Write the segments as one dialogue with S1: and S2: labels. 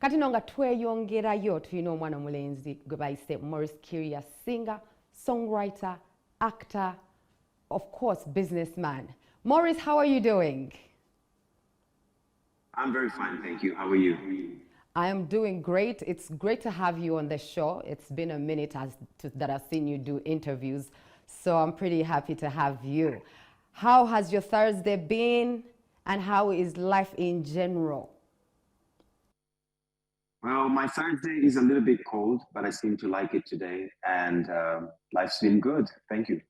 S1: Kati nga tweyongerayo tulina omwana mulenzi gwe bayise Maurice Kirya, singer, songwriter, actor, of course, businessman. Maurice, how are you doing?
S2: I'm very fine, thank you. How are you?
S1: I am doing great. It's great to have you on the show. It's been a minute that I've seen you do interviews, so I'm pretty happy to have you. How has your Thursday been, and how is life in general?
S2: Well, my Thursday is a little bit cold, but I seem to like it today, and life's been good. Thank you.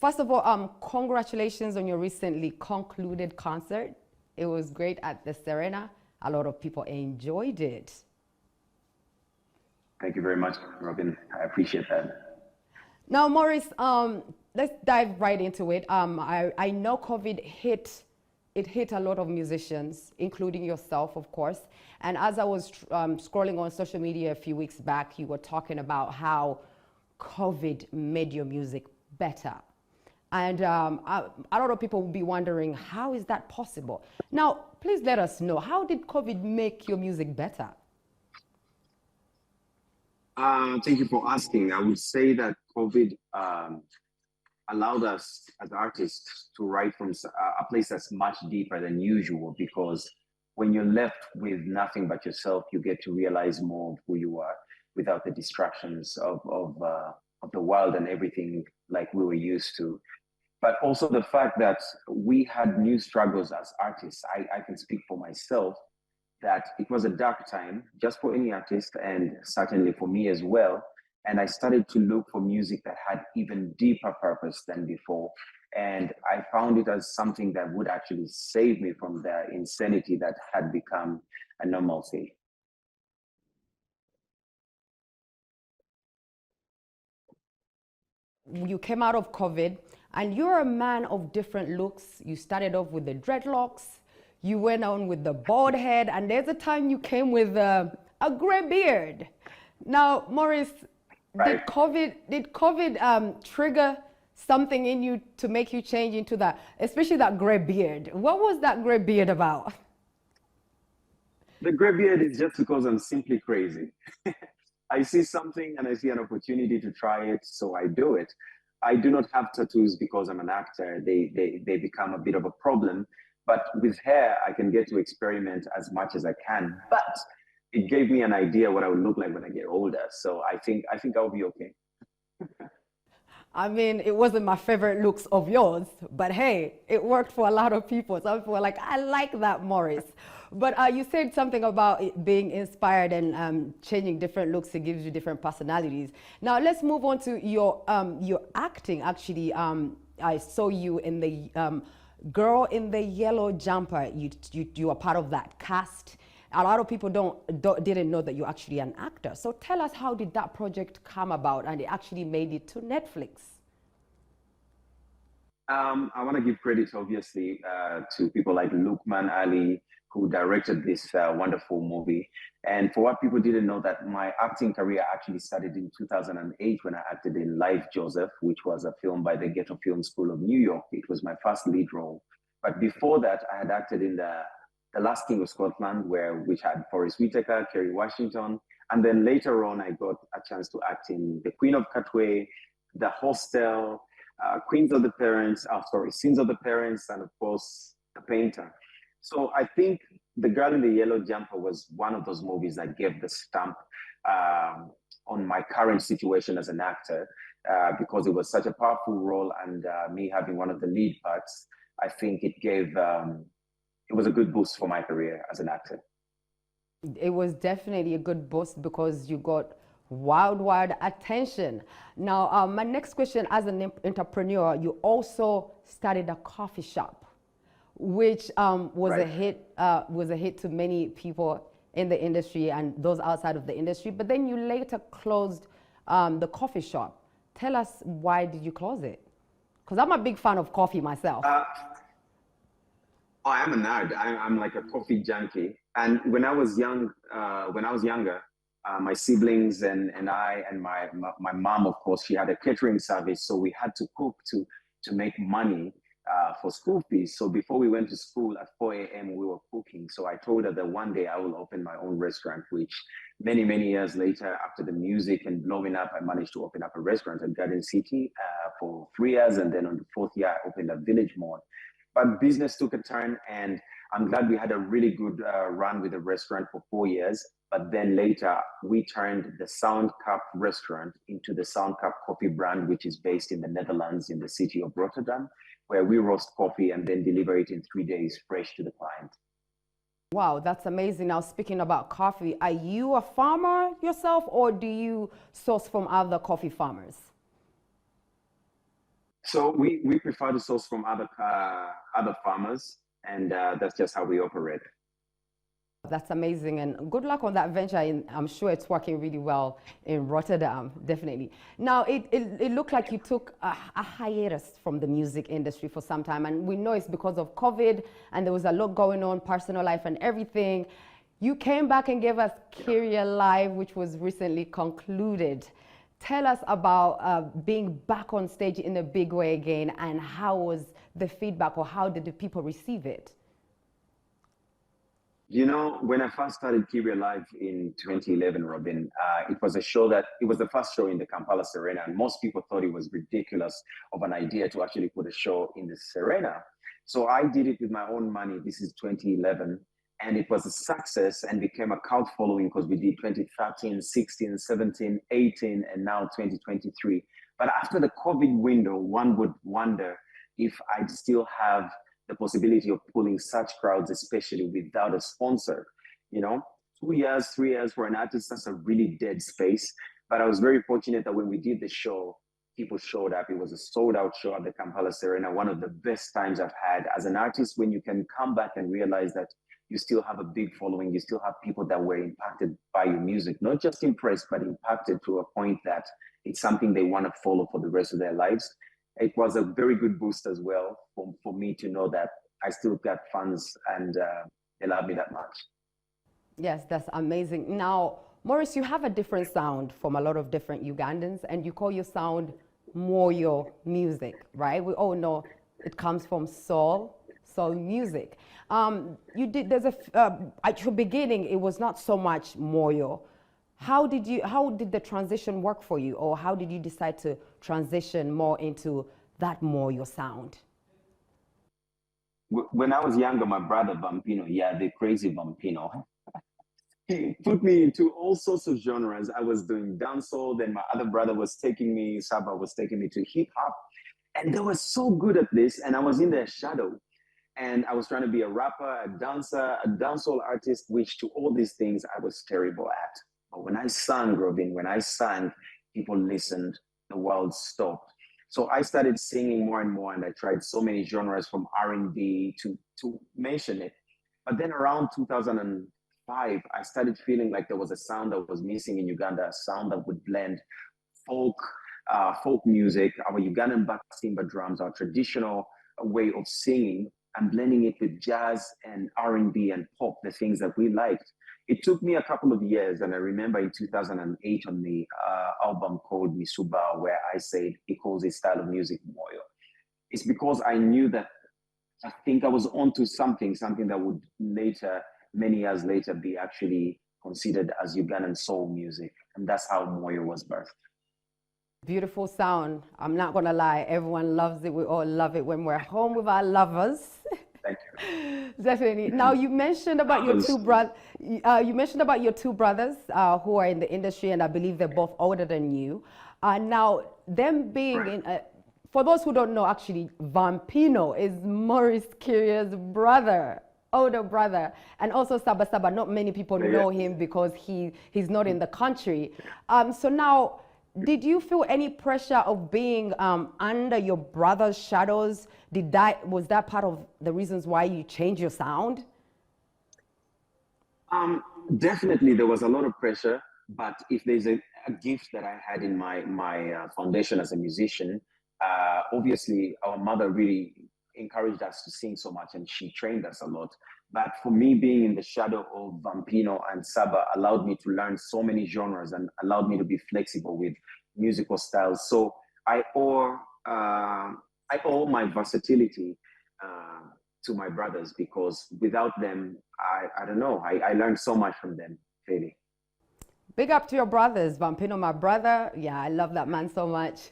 S1: First of all, congratulations on your recently concluded concert. It was great at the Serena. A lot of people enjoyed it.
S2: Thank you very much, Robin. I appreciate that.
S1: Now, Maurice, let's dive right into it. I know COVID hit a lot of musicians, including yourself, of course. And as I was scrolling on social media a few weeks back, you were talking about how COVID made your music better. And a lot of people will be wondering, how is that possible? Now, please let us know, how did COVID make your music better?
S2: Thank you for asking. I would say that COVID allowed us as artists to write from a place that's much deeper than usual, because when you're left with nothing but yourself, you get to realize more of who you are without the distractions of the world and everything like we were used to. But also the fact that we had new struggles as artists. I can speak for myself that it was a dark time just for any artist, and certainly for me as well. And I started to look for music that had even deeper purpose than before. And I found it as something that would actually save me from the insanity that had become a normalcy.
S1: You came out of COVID, and you're a man of different looks. You started off with the dreadlocks, you went on with the bald head, and there's a time you came with a gray beard. Now, Maurice,
S2: Right.
S1: did COVID trigger something in you to make you change into that, especially that gray beard? What was that gray beard about?
S2: The gray beard is just because I'm simply crazy. I see something and I see an opportunity to try it, so I do it. I do not have tattoos because I'm an actor. They become a bit of a problem. But with hair, I can get to experiment as much as I can. But it gave me an idea what I would look like when I get older. So I think I'll be okay.
S1: I mean, it wasn't my favorite looks of yours, but hey, it worked for a lot of people. Some people were like, I like that, Maurice. But you said something about it being inspired and changing different looks. It gives you different personalities. Now let's move on to your acting. Actually, I saw you in the Girl in the Yellow Jumper. You are part of that cast. A lot of people didn't know that you're actually an actor. So tell us, how did that project come about and it actually made it to Netflix?
S2: I want to give credit, obviously, to people like Lukman Ali, who directed this wonderful movie. And for what people didn't know, that my acting career actually started in 2008 when I acted in Life Joseph, which was a film by the Ghetto Film School of New York. It was my first lead role. But before that, I had acted in the Last King of Scotland, which had Forrest Whitaker, Kerry Washington. And then later on, I got a chance to act in The Queen of Katwe, The Hostel, Sins of the Parents, and of course, The Painter. So I think The Girl in the Yellow Jumper was one of those movies that gave the stamp on my current situation as an actor, because it was such a powerful role, and me having one of the lead parts, I think it was a good boost for my career as an actor.
S1: It was definitely a good boost because you got worldwide attention. Now, my next question: as an entrepreneur, you also started a coffee shop, which was
S2: Right.
S1: a hit. Was a hit to many people in the industry and those outside of the industry. But then you later closed the coffee shop. Tell us, why did you close it? Because I'm a big fan of coffee myself.
S2: Oh, I'm a nerd. I'm like a coffee junkie. And when I was younger, my siblings and I and my mom, of course, she had a catering service, so we had to cook to make money for school fees. So before we went to school at 4 a.m., we were cooking. So I told her that one day I will open my own restaurant, which many years later, after the music and blowing up, I managed to open up a restaurant in Garden City for 3 years. And then on the fourth year, I opened a Village Mall. But business took a turn, and I'm glad we had a really good run with the restaurant for 4 years. But then later, we turned the Sound Cup restaurant into the Sound Cup coffee brand, which is based in the Netherlands in the city of Rotterdam, where we roast coffee and then deliver it in 3 days fresh to the client.
S1: Wow, that's amazing. Now, speaking about coffee, are you a farmer yourself, or do you source from other coffee farmers?
S2: So we prefer to source from other farmers, and that's just how we operate.
S1: That's amazing, and good luck on that venture. I'm sure it's working really well in Rotterdam, definitely. Now, it looked like you took a hiatus from the music industry for some time, and we know it's because of COVID, and there was a lot going on, personal life and everything. You came back and gave us Kirya Live, which was recently concluded. Tell us about being back on stage in a big way again, and how was the feedback, or how did the people receive it?
S2: You know, when I first started Kirya Live in 2011, Robin, it was the first show in the Kampala Serena, and most people thought it was ridiculous of an idea to actually put a show in the Serena. So I did it with my own money. This is 2011, and it was a success and became a cult following because we did 2013, 16, 17, 18, and now 2023. But after the COVID window, one would wonder if I'd still have the possibility of pulling such crowds, especially without a sponsor. You know, 2 years, 3 years for an artist, that's a really dead space. But I was very fortunate that when we did the show, people showed up. It was a sold out show at the Kampala Serena, one of the best times I've had as an artist, when you can come back and realize that you still have a big following, you still have people that were impacted by your music, not just impressed, but impacted to a point that it's something they want to follow for the rest of their lives. It was a very good boost as well for me to know that I still got fans, and they love me that much.
S1: Yes, that's amazing. Now, Maurice, you have a different sound from a lot of different Ugandans, and you call your sound Moyo music, right? We all know it comes from soul music. At your beginning, it was not so much Moyo. How did the transition work for you, or how did you decide to transition more into that Moyo sound?
S2: When I was younger, my brother Vampino, yeah, the crazy Vampino, he put me into all sorts of genres. I was doing dancehall, then my other brother was taking me, Saba was taking me to hip hop, and they were so good at this, and I was in their shadow. And I was trying to be a rapper, a dancer, a dancehall artist, which to all these things I was terrible at. But when I sang, Robin, when I sang, people listened, the world stopped. So I started singing more and more, and I tried so many genres from R&B to mention it. But then around 2005, I started feeling like there was a sound that was missing in Uganda, a sound that would blend folk, folk music, our Ugandan Basimba drums, our traditional way of singing, and blending it with jazz and R&B and pop, the things that we liked. It took me a couple of years, and I remember in 2008 on the album called Misuba, where I said he calls his style of music Moyo. It's because I knew that I think I was onto something that would later, many years later, be actually considered as Ugandan soul music. And that's how Moyo was birthed.
S1: Beautiful sound. I'm not going to lie. Everyone loves it. We all love it when we're home with our lovers.
S2: Thank you.
S1: Definitely. Now, you mentioned about your two brothers. You mentioned about your two brothers who are in the industry, and I believe they're both older than you. Now, them being in, for those who don't know, actually, Vampino is Maurice Kirya's brother, older brother, and also Saba Saba. Not many people know him because he's not in the country. So now, did you feel any pressure of being under your brother's shadows? Was that part of the reasons why you changed your sound?
S2: Definitely, there was a lot of pressure. But if there's a gift that I had in my foundation as a musician, obviously our mother really encouraged us to sing so much, and she trained us a lot. But for me, being in the shadow of Vampino and Saba allowed me to learn so many genres and allowed me to be flexible with musical styles. So I owe my versatility uh, to my brothers, because without them, I don't know, I learned so much from them, really.
S1: Big up to your brothers, Vampino, my brother. Yeah, I love that man so much.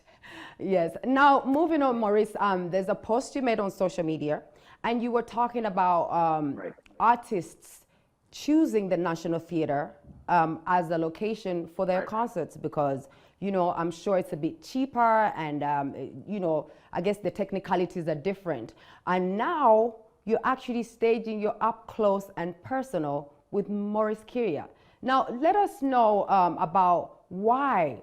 S1: Yes. Now, moving on, Maurice, there's a post you made on social media, and you were talking about
S2: Right.
S1: artists choosing the National Theatre as a location for their
S2: Right.
S1: concerts because, you know, I'm sure it's a bit cheaper and, you know, I guess the technicalities are different. And now you're actually staging your up close and personal with Maurice Kirya. Now, let us know about why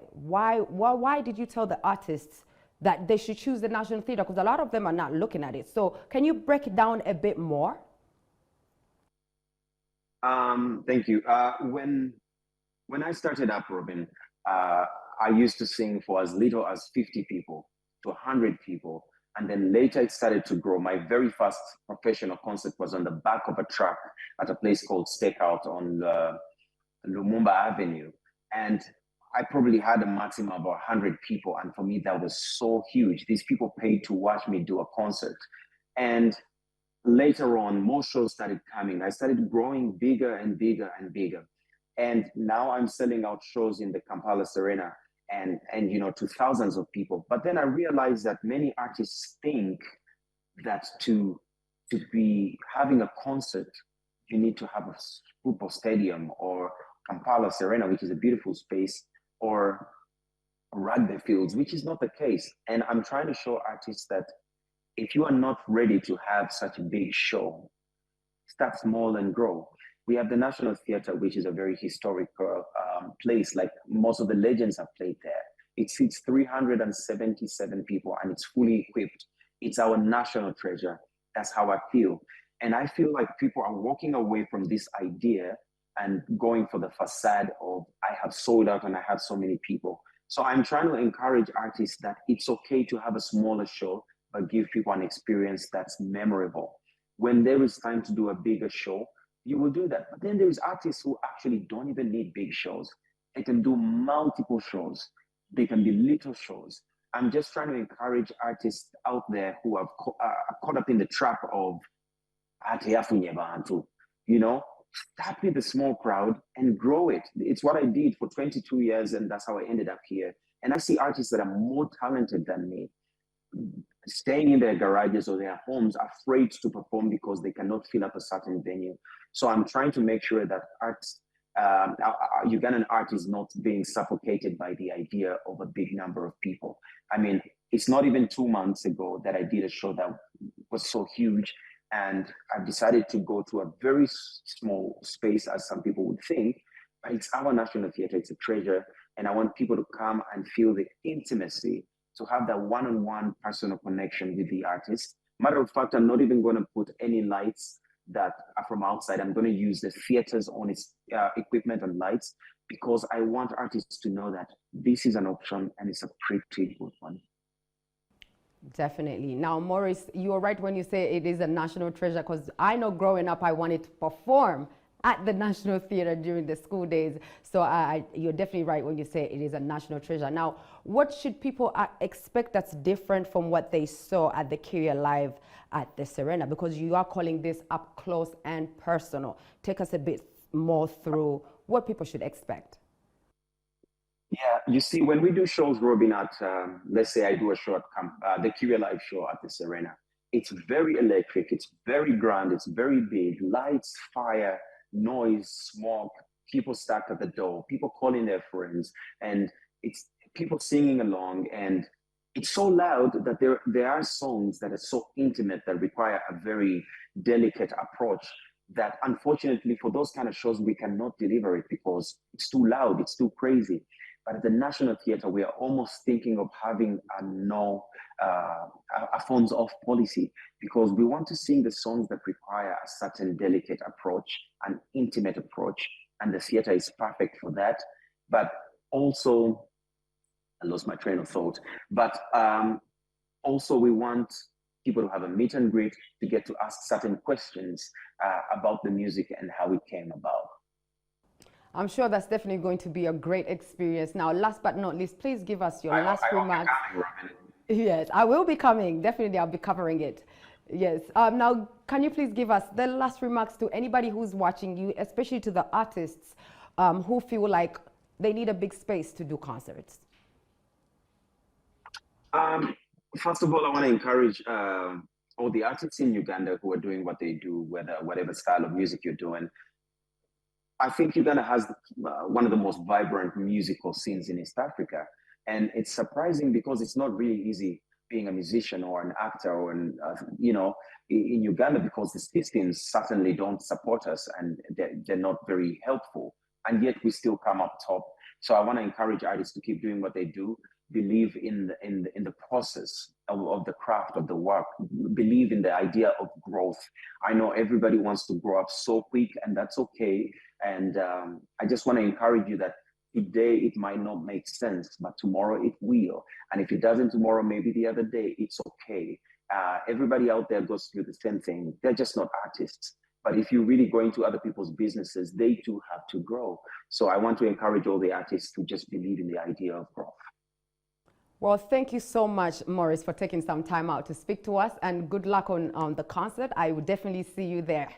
S1: did you tell the artists that they should choose the National Theatre? Because a lot of them are not looking at it. So can you break it down a bit more?
S2: Thank you. When I started up, Robin, uh, I used to sing for as little as 50 people to 100 people. And then later it started to grow. My very first professional concert was on the back of a truck at a place called Stakeout on Lumumba Avenue. And I probably had a maximum of 100 people. And for me, that was so huge. These people paid to watch me do a concert. And later on, more shows started coming. I started growing bigger and bigger and bigger. And now I'm selling out shows in the Kampala Serena and you know to thousands of people. But then I realized that many artists think that to be having a concert, you need to have a football stadium or Kampala Serena, which is a beautiful space, or rugby fields, which is not the case. And I'm trying to show artists that if you are not ready to have such a big show, start small and grow. We have the National Theatre, which is a very historical place. Like most of the legends have played there. It seats 377 people and it's fully equipped. It's our national treasure. That's how I feel. And I feel like people are walking away from this idea and going for the facade of I have sold out and I have so many people. So I'm trying to encourage artists that it's okay to have a smaller show, but give people an experience that's memorable. When there is time to do a bigger show, you will do that. But then there's artists who actually don't even need big shows. They can do multiple shows. They can be little shows. I'm just trying to encourage artists out there who are caught up in the trap of you know, start with a small crowd and grow it. It's what I did for 22 years, and that's how I ended up here. And I see artists that are more talented than me staying in their garages or their homes, afraid to perform because they cannot fill up a certain venue. So I'm trying to make sure that Ugandan art is not being suffocated by the idea of a big number of people. I mean, it's not even 2 months ago that I did a show that was so huge, and I've decided to go to a very small space, as some people would think, but it's our National Theatre. It's a treasure, and I want people to come and feel the intimacy, to have that one-on-one personal connection with the artist. Matter of fact, I'm not even going to put any lights that are from outside. I'm going to use the theater's own equipment and lights, because I want artists to know that this is an option and it's a pretty good one.
S1: Definitely. Now, Maurice, you are right when you say it is a national treasure, because I know growing up I wanted to perform at the National Theatre during the school days. So you're definitely right when you say it is a national treasure. Now, what should people expect that's different from what they saw at the Kirya Live at the Serena? Because you are calling this up close and personal. Take us a bit more through what people should expect.
S2: Yeah, you see, when we do shows, Robin, at let's say I do a show at the Kirya Live show at the Serena, it's very electric, it's very grand, it's very big, lights, fire, noise, smoke, people stacked at the door, people calling their friends, and it's people singing along, and it's so loud that there are songs that are so intimate that require a very delicate approach, that unfortunately for those kind of shows we cannot deliver it because it's too loud, it's too crazy. But at the National Theatre, we are almost thinking of having a phones off policy, because we want to sing the songs that require a certain delicate approach, an intimate approach, and the theatre is perfect for that. But also, I lost my train of thought, but also we want people to have a meet and greet, to get to ask certain questions about the music and how it came about.
S1: I'm sure that's definitely going to be a great experience. Now, last but not least, please give us your last remarks. Yes, I will be coming. Definitely, I'll be covering it. Yes. Now, can you please give us the last remarks to anybody who's watching you, especially to the artists who feel like they need a big space to do concerts?
S2: Um, First of all, I want to encourage all the artists in Uganda who are doing what they do, whatever style of music you're doing. I think Uganda has one of the most vibrant musical scenes in East Africa. And it's surprising because it's not really easy being a musician or an actor or, in Uganda because the systems certainly don't support us and they're not very helpful. And yet we still come up top. So I want to encourage artists to keep doing what they do, believe in the process of the craft of the work, believe in the idea of growth. I know everybody wants to grow up so quick, and that's okay. And I just want to encourage you that today it might not make sense, but tomorrow it will. And if it doesn't tomorrow, maybe the other day, it's okay. Everybody out there goes through the same thing. They're just not artists. But if you really go into other people's businesses, they too have to grow. So I want to encourage all the artists to just believe in the idea of growth.
S1: Well, thank you so much, Maurice, for taking some time out to speak to us, and good luck on the concert. I will definitely see you there.